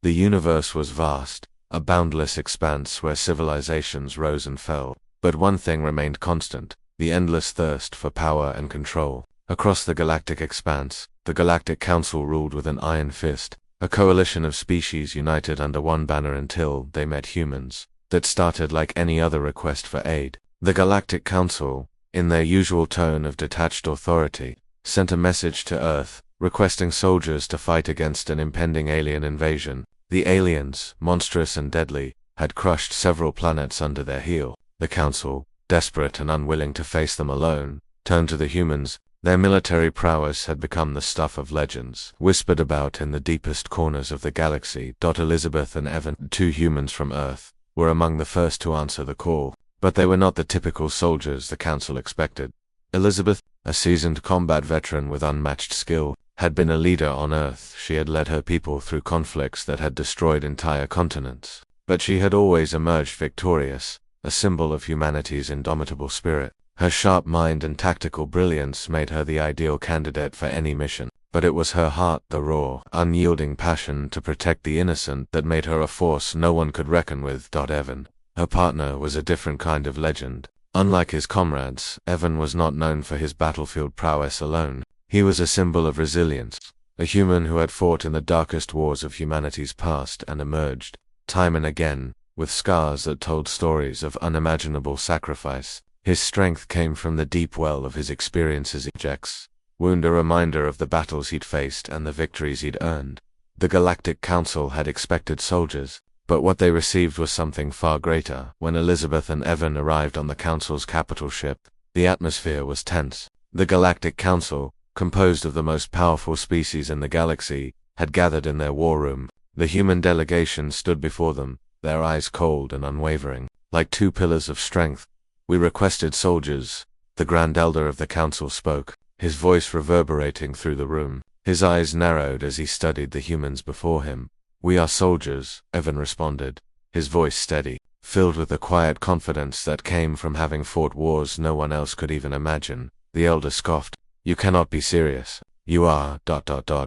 The universe was vast, a boundless expanse where civilizations rose and fell. But one thing remained constant: the endless thirst for power and control. Across the galactic expanse, the Galactic Council ruled with an iron fist, a coalition of species united under one banner until they met humans. That started like any other request for aid. The Galactic Council, in their usual tone of detached authority, sent a message to Earth, requesting soldiers to fight against an impending alien invasion. The aliens, monstrous and deadly, had crushed several planets under their heel. The Council, desperate and unwilling to face them alone, turned to the humans. Their military prowess had become the stuff of legends, whispered about in the deepest corners of the galaxy. Elizabeth and Evan, two humans from Earth, were among the first to answer the call, but they were not the typical soldiers the Council expected. Elizabeth, a seasoned combat veteran with unmatched skill, had been a leader on Earth. She had led her people through conflicts that had destroyed entire continents. But she had always emerged victorious, a symbol of humanity's indomitable spirit. Her sharp mind and tactical brilliance made her the ideal candidate for any mission. But it was her heart, the raw, unyielding passion to protect the innocent, that made her a force no one could reckon with. Evan, her partner, was a different kind of legend. Unlike his comrades, Evan was not known for his battlefield prowess alone. He was a symbol of resilience, a human who had fought in the darkest wars of humanity's past and emerged, time and again, with scars that told stories of unimaginable sacrifice. His strength came from the deep well of his experiences. Ejects wound, a reminder of the battles he'd faced and the victories he'd earned. The Galactic Council had expected soldiers, but what they received was something far greater. When Elizabeth and Evan arrived on the Council's capital ship, the atmosphere was tense. The Galactic Council, composed of the most powerful species in the galaxy, had gathered in their war room. The human delegation stood before them, their eyes cold and unwavering, like two pillars of strength. "We requested soldiers," the Grand Elder of the Council spoke, his voice reverberating through the room. His eyes narrowed as he studied the humans before him. "We are soldiers," Evan responded, his voice steady, filled with the quiet confidence that came from having fought wars no one else could even imagine. The Elder scoffed. "You cannot be serious. You are ...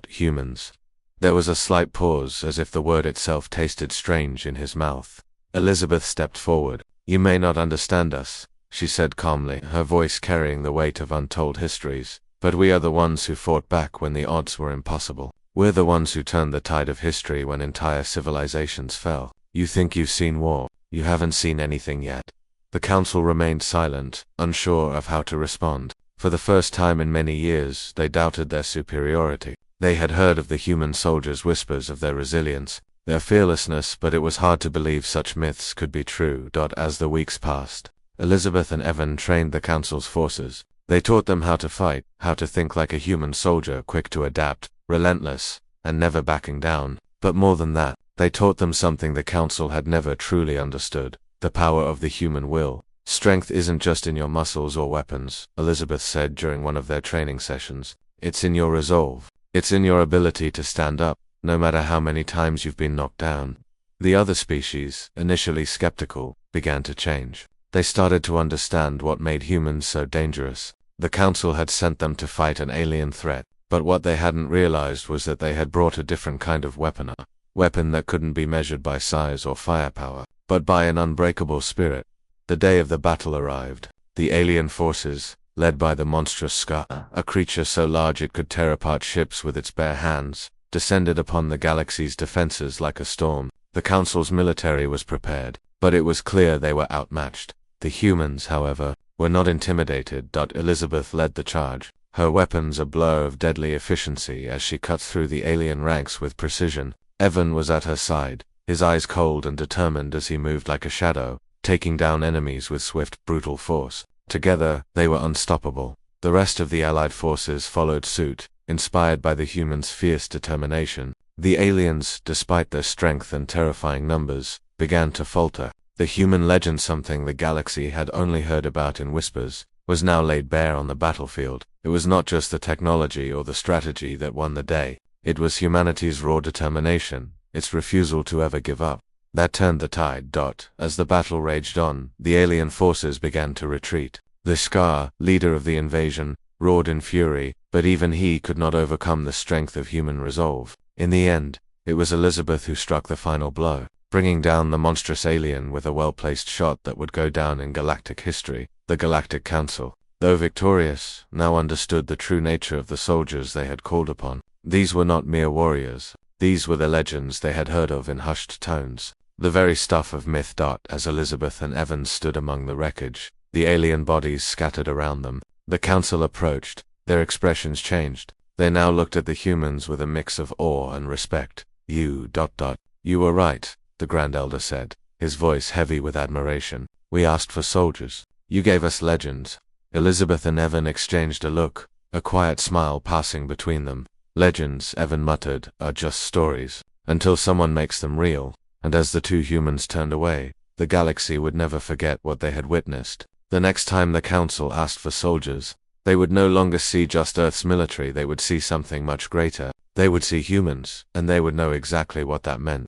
humans." There was a slight pause, as if the word itself tasted strange in his mouth. Elizabeth stepped forward. "You may not understand us," she said calmly, her voice carrying the weight of untold histories, "but we are the ones who fought back when the odds were impossible. We're the ones who turned the tide of history when entire civilizations fell. You think you've seen war. You haven't seen anything yet." The Council remained silent, unsure of how to respond. For the first time in many years, they doubted their superiority. They had heard of the human soldiers' whispers of their resilience, their fearlessness, but it was hard to believe such myths could be true. As the weeks passed, Elizabeth and Evan trained the Council's forces. They taught them how to fight, how to think like a human soldier, quick to adapt, relentless, and never backing down. But more than that, they taught them something the Council had never truly understood: the power of the human will. "Strength isn't just in your muscles or weapons," Elizabeth said during one of their training sessions. "It's in your resolve. It's in your ability to stand up, no matter how many times you've been knocked down." The other species, initially skeptical, began to change. They started to understand what made humans so dangerous. The Council had sent them to fight an alien threat, but what they hadn't realized was that they had brought a different kind of weapon, a weapon that couldn't be measured by size or firepower, but by an unbreakable spirit. The day of the battle arrived. The alien forces, led by the monstrous Scar, a creature so large it could tear apart ships with its bare hands, descended upon the galaxy's defenses like a storm. The Council's military was prepared, but it was clear they were outmatched. The humans, however, were not intimidated. Elizabeth led the charge, her weapons a blur of deadly efficiency as she cut through the alien ranks with precision. Evan was at her side, his eyes cold and determined as he moved like a shadow, taking down enemies with swift, brutal force. Together, they were unstoppable. The rest of the Allied forces followed suit, inspired by the humans' fierce determination. The aliens, despite their strength and terrifying numbers, began to falter. The human legend, something the galaxy had only heard about in whispers, was now laid bare on the battlefield. It was not just the technology or the strategy that won the day. It was humanity's raw determination, its refusal to ever give up, that turned the tide. As the battle raged on, the alien forces began to retreat. The Scar, leader of the invasion, roared in fury, but even he could not overcome the strength of human resolve. In the end, It was Elizabeth who struck the final blow, bringing down the monstrous alien with a well-placed shot that would go down in galactic history. The Galactic Council, though victorious, now understood the true nature of the soldiers they had called upon. These were not mere warriors. These were the legends they had heard of in hushed tones, the very stuff of myth. As Elizabeth and Evans stood among the wreckage, the alien bodies scattered around them, the council approached. Their expressions changed. They now looked at the humans with a mix of awe and respect. You were right, the Grand Elder said, his voice heavy with admiration. We asked for soldiers. You gave us legends. Elizabeth and Evan exchanged a look, a quiet smile passing between them. Legends, Evan muttered, are just stories, until someone makes them real. And as the two humans turned away, the galaxy would never forget what they had witnessed. The next time the council asked for soldiers, they would no longer see just Earth's military, they would see something much greater. They would see humans, and they would know exactly what that meant.